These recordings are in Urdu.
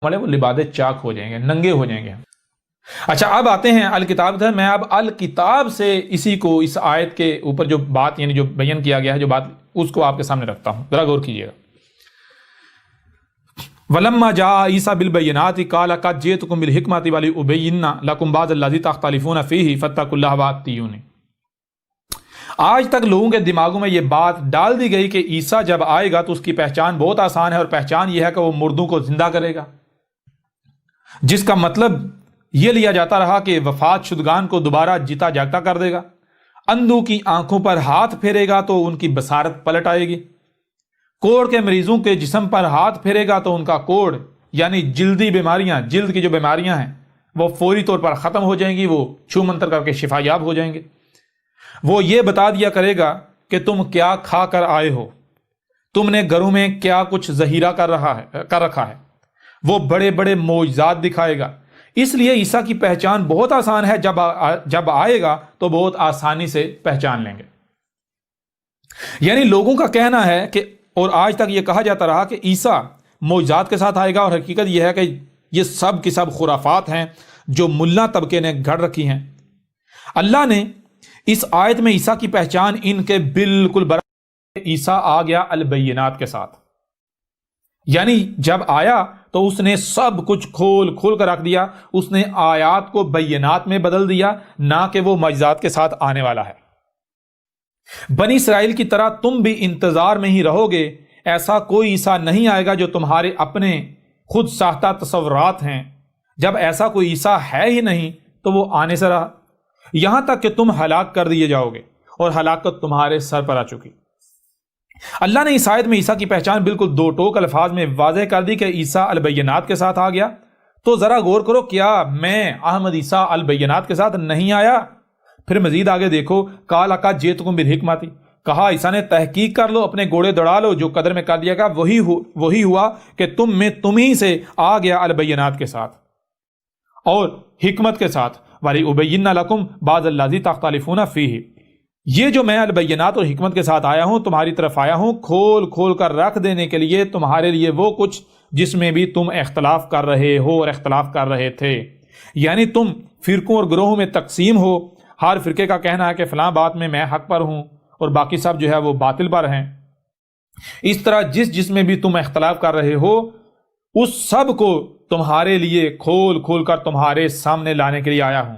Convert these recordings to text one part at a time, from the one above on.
والے وہ لباد چاک ہو جائیں گے، ننگے ہو جائیں گے۔ اچھا اب آتے ہیں الکتاب سے۔ میں اب الکتاب سے اسی کو، اس آیت کے اوپر جو بات یعنی جو بیان کیا گیا ہے جو بات، اس کو آپ کے سامنے رکھتا ہوں، ذرا غور کیجیے گا۔ وَلَمَّا جَاءَ عِيسَىٰ بِالْبَيِّنَاتِ قَالَ قَدْ جِئْتُكُم بِالْحِكْمَةِ وَلِأُبَيِّنَ لَكُم بَعْضَ الَّذِي تَخْتَلِفُونَ فِيهِ فَاتَّقُوا اللَّهَ وَأَطِيعُونِ۔ آج تک لوگوں کے دماغوں میں یہ بات ڈال دی گئی کہ عیسیٰ جب آئے گا تو اس کی پہچان بہت آسان ہے، اور پہچان یہ ہے کہ وہ مردوں کو زندہ کرے گا، جس کا مطلب یہ لیا جاتا رہا کہ وفات شدگان کو دوبارہ جیتا جاگتا کر دے گا، اندھوں کی آنکھوں پر ہاتھ پھیرے گا تو ان کی بصارت پلٹ آئے گی، کوڑ کے مریضوں کے جسم پر ہاتھ پھیرے گا تو ان کا کوڑ یعنی جلدی بیماریاں، جلد کی جو بیماریاں ہیں وہ فوری طور پر ختم ہو جائیں گی، وہ چھو منتر کر کے شفا یاب ہو جائیں گے۔ وہ یہ بتا دیا کرے گا کہ تم کیا کھا کر آئے ہو، تم نے گھروں میں کیا کچھ ذخیرہ کر رکھا ہے، وہ بڑے بڑے معجزات دکھائے گا۔ اس لیے عیسیٰ کی پہچان بہت آسان ہے، جب آئے گا تو بہت آسانی سے پہچان لیں گے۔ یعنی لوگوں کا کہنا ہے کہ، اور آج تک یہ کہا جاتا رہا کہ عیسیٰ معجزات کے ساتھ آئے گا، اور حقیقت یہ ہے کہ یہ سب کی سب خرافات ہیں جو ملا طبقے نے گھڑ رکھی ہیں۔ اللہ نے اس آیت میں عیسیٰ کی پہچان ان کے بالکل برابر، عیسیٰ آ گیا البینات کے ساتھ، یعنی جب آیا تو اس نے سب کچھ کھول کھول کر رکھ دیا، اس نے آیات کو بینات میں بدل دیا، نہ کہ وہ معجزات کے ساتھ آنے والا ہے۔ بنی اسرائیل کی طرح تم بھی انتظار میں ہی رہو گے، ایسا کوئی عیسیٰ نہیں آئے گا جو تمہارے اپنے خود ساختہ تصورات ہیں۔ جب ایسا کوئی عیسیٰ ہے ہی نہیں تو وہ آنے سے رہا، یہاں تک کہ تم ہلاک کر دیے جاؤ گے، اور ہلاکت تمہارے سر پر آ چکی۔ اللہ نے اس آیت میں عیسیٰ کی پہچان بالکل دو ٹوک الفاظ میں واضح کر دی کہ عیسیٰ البینات کے ساتھ آ گیا۔ تو ذرا غور کرو، کیا میں احمد عیسیٰ البینات کے ساتھ نہیں آیا؟ پھر مزید آگے دیکھو، قَالَ قَدْ جِئْتُكُم بِالْحِكْمَةِ، کہا عیسیٰ نے تحقیق کر لو، اپنے گھوڑے دوڑا لو، جو قدر میں کر دیا گا وہی ہوا کہ تم ہی سے آ گیا البینات کے ساتھ اور حکمت کے ساتھ۔ وَلِأُبَيِّنَ لَكُمْ بَعْضَ الَّذِي تَخْتَلِفُونَ فِيهِ، یہ جو میں البینات اور حکمت کے ساتھ آیا ہوں، تمہاری طرف آیا ہوں کھول کھول کر رکھ دینے کے لیے، تمہارے لیے وہ کچھ جس میں بھی تم اختلاف کر رہے ہو اور اختلاف کر رہے تھے۔ یعنی تم فرقوں اور گروہوں میں تقسیم ہو، ہر فرقے کا کہنا ہے کہ فلاں بات میں حق پر ہوں اور باقی سب جو ہے وہ باطل پر ہیں۔ اس طرح جس میں بھی تم اختلاف کر رہے ہو، اس سب کو تمہارے لیے کھول کھول کر تمہارے سامنے لانے کے لیے آیا ہوں۔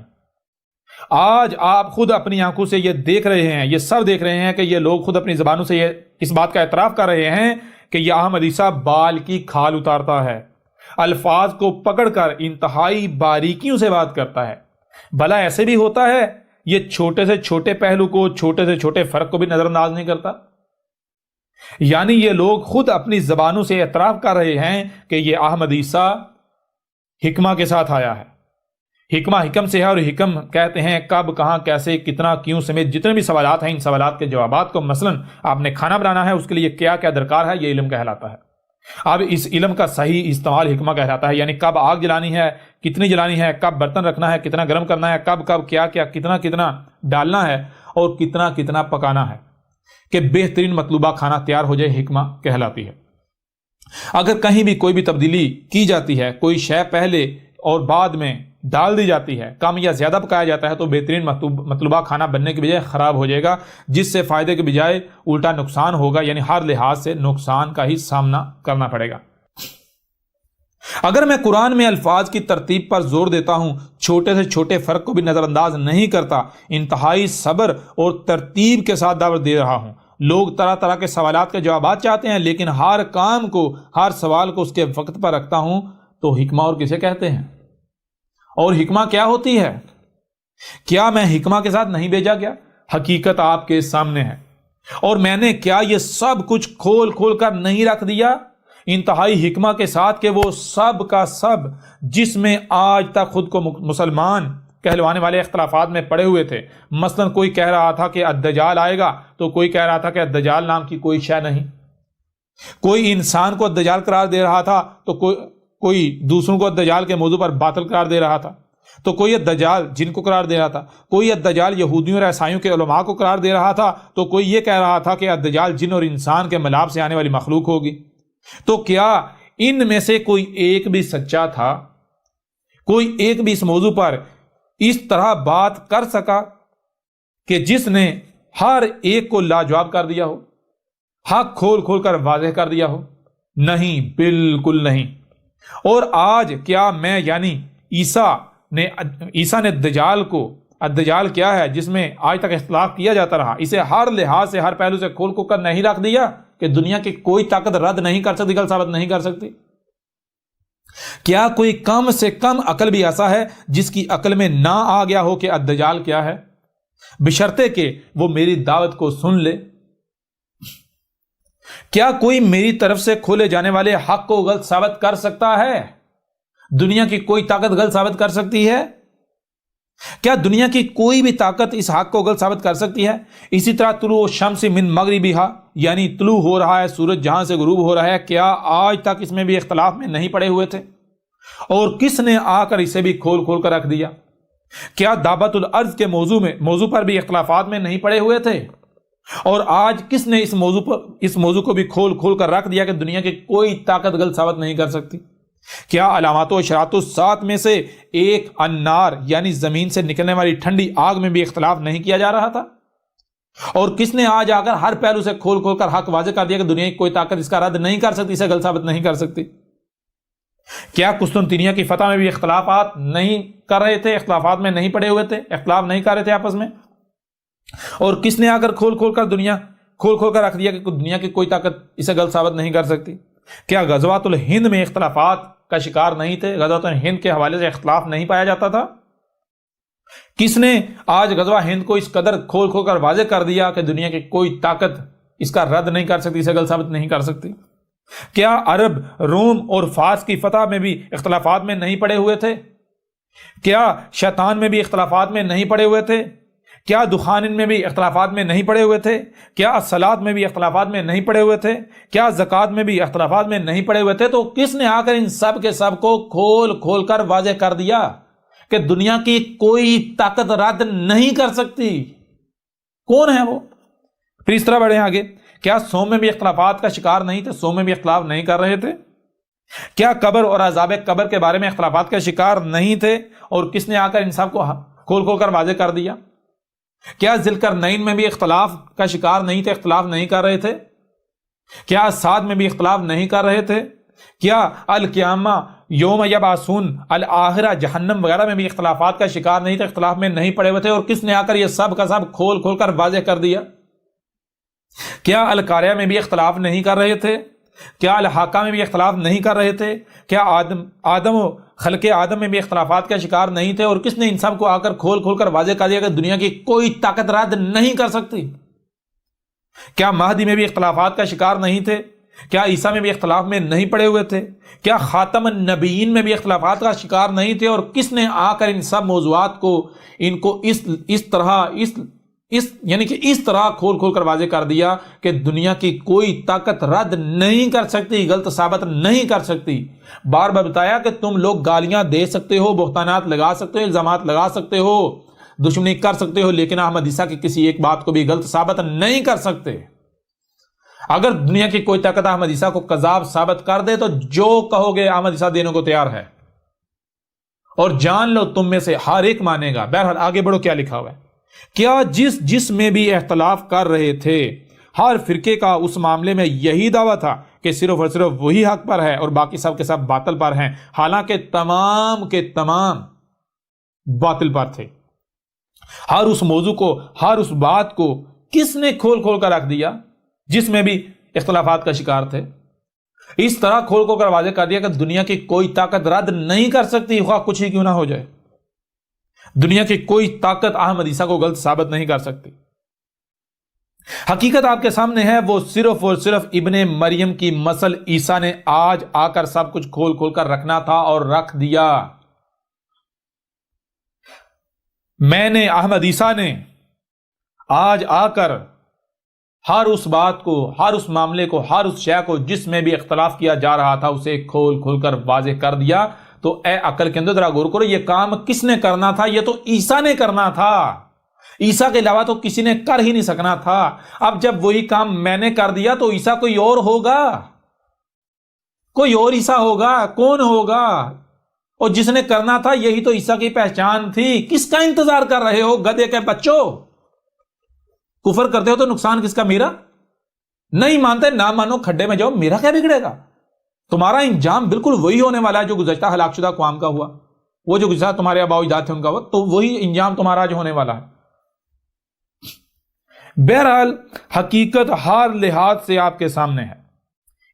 آج آپ خود اپنی آنکھوں سے یہ دیکھ رہے ہیں، یہ سب دیکھ رہے ہیں کہ یہ لوگ خود اپنی زبانوں سے اس بات کا اعتراف کر رہے ہیں کہ یہ احمد عیسیٰ بال کی کھال اتارتا ہے، الفاظ کو پکڑ کر انتہائی باریکیوں سے بات کرتا ہے۔ بھلا ایسے بھی ہوتا ہے؟ یہ چھوٹے سے چھوٹے پہلو کو، چھوٹے سے چھوٹے فرق کو بھی نظر انداز نہیں کرتا۔ یعنی یہ لوگ خود اپنی زبانوں سے اعتراف کر رہے ہیں کہ یہ احمد عیسیٰ حکمہ کے ساتھ آیا ہے۔ حکمہ حکم سے ہے، اور حکم کہتے ہیں کب، کہاں، کیسے، کتنا، کیوں سمیت جتنے بھی سوالات ہیں، ان سوالات کے جوابات کو، مثلا آپ نے کھانا بنانا ہے، اس کے لیے کیا کیا درکار ہے، یہ علم کہلاتا ہے۔ اب اس علم کا صحیح استعمال حکمہ کہلاتا ہے، یعنی کب آگ جلانی ہے، کتنی جلانی ہے، کب برتن رکھنا ہے، کتنا گرم کرنا ہے، کب کیا کیا، کتنا ڈالنا ہے، اور کتنا پکانا ہے کہ بہترین مطلوبہ کھانا تیار ہو جائے، حکمہ کہلاتی ہے۔ اگر کہیں بھی کوئی بھی تبدیلی کی جاتی ہے، کوئی شے پہلے اور بعد میں ڈال دی جاتی ہے، کم یا زیادہ پکایا جاتا ہے، تو بہترین مطلوبہ کھانا بننے کے بجائے خراب ہو جائے گا، جس سے فائدے کے بجائے الٹا نقصان ہوگا، یعنی ہر لحاظ سے نقصان کا ہی سامنا کرنا پڑے گا۔ اگر میں قرآن میں الفاظ کی ترتیب پر زور دیتا ہوں، چھوٹے سے چھوٹے فرق کو بھی نظر انداز نہیں کرتا، انتہائی صبر اور ترتیب کے ساتھ دعوت دے رہا ہوں۔ لوگ طرح طرح کے سوالات کے جوابات چاہتے ہیں، لیکن ہر کام کو، ہر سوال کو اس کے وقت پر رکھتا ہوں۔ تو حکمہ اور کسے کہتے ہیں؟ اور حکمہ کیا ہوتی ہے؟ کیا میں حکمہ کے ساتھ نہیں بھیجا گیا؟ حقیقت آپ کے سامنے ہے، اور میں نے کیا یہ سب کچھ کھول کھول کر نہیں رکھ دیا انتہائی حکمہ کے ساتھ کہ وہ سب کا سب، جس میں آج تک خود کو مسلمان کہلوانے والے اختلافات میں پڑے ہوئے تھے۔ مثلا کوئی کہہ رہا تھا کہ الدجال آئے گا، تو کوئی کہہ رہا تھا کہ الدجال نام کی کوئی شے نہیں۔ کوئی انسان کو الدجال قرار دے رہا تھا، تو کوئی دوسروں کو الدجال کے موضوع پر باطل قرار دے رہا تھا، تو کوئی الدجال جن کو قرار دے رہا تھا، کوئی الدجال یہودیوں اور عیسائیوں کے علماء کو قرار دے رہا تھا، تو کوئی یہ کہہ رہا تھا کہ الدجال جن اور انسان کے ملاپ سے آنے والی مخلوق ہوگی۔ تو کیا ان میں سے کوئی ایک بھی سچا تھا؟ کوئی ایک بھی اس موضوع پر اس طرح بات کر سکا کہ جس نے ہر ایک کو لاجواب کر دیا ہو، حق کھول کھول کر واضح کر دیا ہو؟ نہیں، بالکل نہیں۔ اور آج کیا میں یعنی عیسیٰ نے الدجال کیا ہے جس میں آج تک اختلاف کیا جاتا رہا، اسے ہر لحاظ سے، ہر پہلو سے کھول کھول کر نہیں رکھ دیا کہ دنیا کی کوئی طاقت رد نہیں کر سکتی، غلط ثابت نہیں کر سکتی؟ کیا کوئی کم سے کم عقل بھی ایسا ہے جس کی عقل میں نہ آ گیا ہو کہ الدجال کیا ہے، بشرطے کہ وہ میری دعوت کو سن لے؟ کیا کوئی میری طرف سے کھولے جانے والے حق کو غلط ثابت کر سکتا ہے؟ دنیا کی کوئی طاقت غلط ثابت کر سکتی ہے؟ کیا دنیا کی کوئی بھی طاقت اس حق کو غلط ثابت کر سکتی ہے؟ اسی طرح طلوع الشمس من مغربہا، یعنی طلوع ہو رہا ہے سورج جہاں سے غروب ہو رہا ہے، کیا آج تک اس میں بھی اختلاف میں نہیں پڑے ہوئے تھے؟ اور کس نے آ کر اسے بھی کھول کھول کر رکھ دیا؟ کیا دعوت الارض کے موضوع پر بھی اختلافات میں نہیں پڑے ہوئے تھے؟ اور آج کس نے اس موضوع کو بھی کھول کھول کر رکھ دیا کہ دنیا کی کوئی طاقت غلط ثابت نہیں کر سکتی؟ کیا علامات و اشارات الساعۃ میں سے ایک النار یعنی زمین سے نکلنے والی ٹھنڈی آگ میں بھی اختلاف نہیں کیا جا رہا تھا؟ اور کس نے آج آ کر ہر پہلو سے کھول کھول کر حق واضح کر دیا کہ دنیا کی کوئی طاقت اس کا رد نہیں کر سکتی، اسے غلط ثابت نہیں کر سکتی؟ کیا قسطنطنیہ کی فتح میں بھی اختلافات نہیں کر رہے تھے، اختلافات میں نہیں پڑے ہوئے تھے، اختلاف نہیں کر رہے تھے آپس میں؟ اور کس نے آ کر کھول کھول کر رکھ دیا کہ دنیا کی کوئی طاقت اسے غلط ثابت نہیں کر سکتی؟ کیا غزوات الہند میں اختلافات کا شکار نہیں تھے؟ غزوات الہند کے حوالے سے اختلاف نہیں پایا جاتا تھا؟ کس نے آج غزوہ ہند کو اس قدر کھول کھول کر واضح کر دیا کہ دنیا کی کوئی طاقت اس کا رد نہیں کر سکتی، اسے غلط ثابت نہیں کر سکتی؟ کیا عرب، روم اور فارس کی فتح میں بھی اختلافات میں نہیں پڑے ہوئے تھے؟ کیا شیطان میں بھی اختلافات میں نہیں پڑے ہوئے تھے؟ کیا دخان میں بھی اختلافات میں نہیں پڑے ہوئے تھے؟ کیا الصلاۃ میں بھی اختلافات میں نہیں پڑے ہوئے تھے؟ کیا زکوٰۃ میں بھی اختلافات میں نہیں پڑے ہوئے تھے؟ تو کس نے آ کر ان سب کے سب کو کھول کھول کر واضح کر دیا کہ دنیا کی کوئی طاقت رد نہیں کر سکتی؟ کون ہے وہ؟ پھر اس طرح بڑھیں آگے، کیا سوم میں بھی اختلافات کا شکار نہیں تھے؟ سوم میں بھی اختلاف نہیں کر رہے تھے؟ کیا قبر اور عذاب قبر کے بارے میں اختلافات کا شکار نہیں تھے؟ اور کس نے آ کر ان سب کو کھول کھول کر واضح کر دیا؟ کیا ذوالقرنین میں بھی اختلاف کا شکار نہیں تھے، اختلاف نہیں کر رہے تھے؟ کیا صاد میں بھی اختلاف نہیں کر رہے تھے؟ کیا القیامہ، یوم یبعثون، الآخرہ، جہنم وغیرہ میں بھی اختلافات کا شکار نہیں تھے، اختلاف میں نہیں پڑے ہوئے تھے؟ اور کس نے آ کر یہ سب کا سب کھول کھول کر واضح کر دیا؟ کیا القاریہ میں بھی اختلاف نہیں کر رہے تھے؟ کیا الحاقہ میں بھی اختلاف نہیں کر رہے تھے؟ کیا آدم و خلق آدم میں بھی اختلافات کا شکار نہیں تھے؟ اور کس نے ان سب کو آ کر کھول کھول کر واضح کر دیا کہ دنیا کی کوئی طاقت رد نہیں کر سکتی؟ کیا مہدی میں بھی اختلافات کا شکار نہیں تھے؟ کیا عیسیٰ میں بھی اختلاف میں نہیں پڑے ہوئے تھے؟ کیا خاتم النبیین میں بھی اختلافات کا شکار نہیں تھے؟ اور کس نے آ کر ان سب موضوعات کو اس طرح کھول کھول کر واضح کر دیا کہ دنیا کی کوئی طاقت رد نہیں کر سکتی، غلط ثابت نہیں کر سکتی؟ بار بار بتایا کہ تم لوگ گالیاں دے سکتے ہو، بہتانات لگا سکتے ہو، الزامات لگا سکتے ہو، دشمنی کر سکتے ہو، لیکن احمد عیسیٰ کی کسی ایک بات کو بھی غلط ثابت نہیں کر سکتے۔ اگر دنیا کی کوئی طاقت احمد عیسیٰ کو کذاب ثابت کر دے تو جو کہو گے احمد عیسیٰ دینے کو تیار ہے، اور جان لو تم میں سے ہر ایک مانے گا۔ بہرحال آگے بڑھو، کیا لکھا ہوا ہے؟ کیا جس میں بھی اختلاف کر رہے تھے، ہر فرقے کا اس معاملے میں یہی دعویٰ تھا کہ صرف اور صرف وہی حق پر ہے اور باقی سب کے سب باطل پر ہیں، حالانکہ تمام کے تمام باطل پر تھے۔ ہر اس موضوع کو، ہر اس بات کو کس نے کھول کھول کر رکھ دیا جس میں بھی اختلافات کا شکار تھے؟ اس طرح کھول کھول کر واضح کر دیا کہ دنیا کی کوئی طاقت رد نہیں کر سکتی، خواہ کچھ ہی کیوں نہ ہو جائے۔ دنیا کی کوئی طاقت احمد عیسیٰ کو غلط ثابت نہیں کر سکتی۔ حقیقت آپ کے سامنے ہے، وہ صرف اور صرف ابن مریم کی مثل عیسیٰ نے آج آ کر سب کچھ کھول کھول کر رکھنا تھا اور رکھ دیا۔ میں نے، احمد عیسیٰ نے آج آ کر ہر اس بات کو، ہر اس معاملے کو، ہر اس شے کو جس میں بھی اختلاف کیا جا رہا تھا اسے کھول کھول کر واضح کر دیا۔ تو اے عقل کے اندر ذرا غور کرو، یہ کام کس نے کرنا تھا؟ یہ تو عیسیٰ نے کرنا تھا، عیسیٰ کے علاوہ تو کسی نے کر ہی نہیں سکنا تھا۔ اب جب وہی کام میں نے کر دیا تو عیسیٰ کوئی اور ہوگا؟ کوئی اور عیسیٰ ہوگا؟ کون ہوگا؟ اور جس نے کرنا تھا یہی تو عیسیٰ کی پہچان تھی. کس کا انتظار کر رہے ہو گدھے کے بچوں؟ کفر کرتے ہو تو نقصان کس کا؟ میرا. نہیں مانتے نہ مانو، کھڈے میں جاؤ، میرا کیا بگڑے گا؟ تمہارا انجام بالکل وہی ہونے والا ہے جو گزشتہ ہلاک شدہ اقوام کا ہوا، وہ جو گزشتہ تمہارے آباء و اجداد تھے ان کا ہوا، تو وہی انجام تمہارا آج ہونے والا ہے. بہرحال حقیقت ہر لحاظ سے آپ کے سامنے ہے.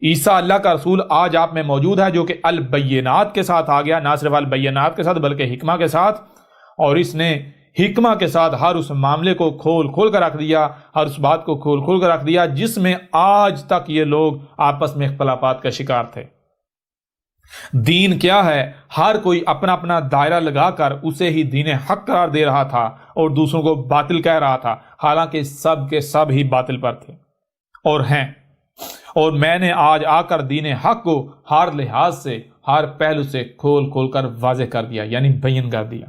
عیسیٰ اللہ کا رسول آج آپ میں موجود ہے جو کہ البینات کے ساتھ آ گیا، نہ صرف البینات کے ساتھ بلکہ حکمہ کے ساتھ، اور اس نے حکمہ کے ساتھ ہر اس معاملے کو کھول کھول کر رکھ دیا، ہر اس بات کو کھول کھول کر رکھ دیا جس میں آج تک یہ لوگ آپس میں اختلافات کا شکار تھے. دین کیا ہے؟ ہر کوئی اپنا اپنا دائرہ لگا کر اسے ہی دین حق قرار دے رہا تھا اور دوسروں کو باطل کہہ رہا تھا، حالانکہ سب کے سب ہی باطل پر تھے اور ہیں. اور میں نے آج آ کر دین حق کو ہر لحاظ سے، ہر پہلو سے کھول کھول کر واضح کر دیا، یعنی بیان کر دیا.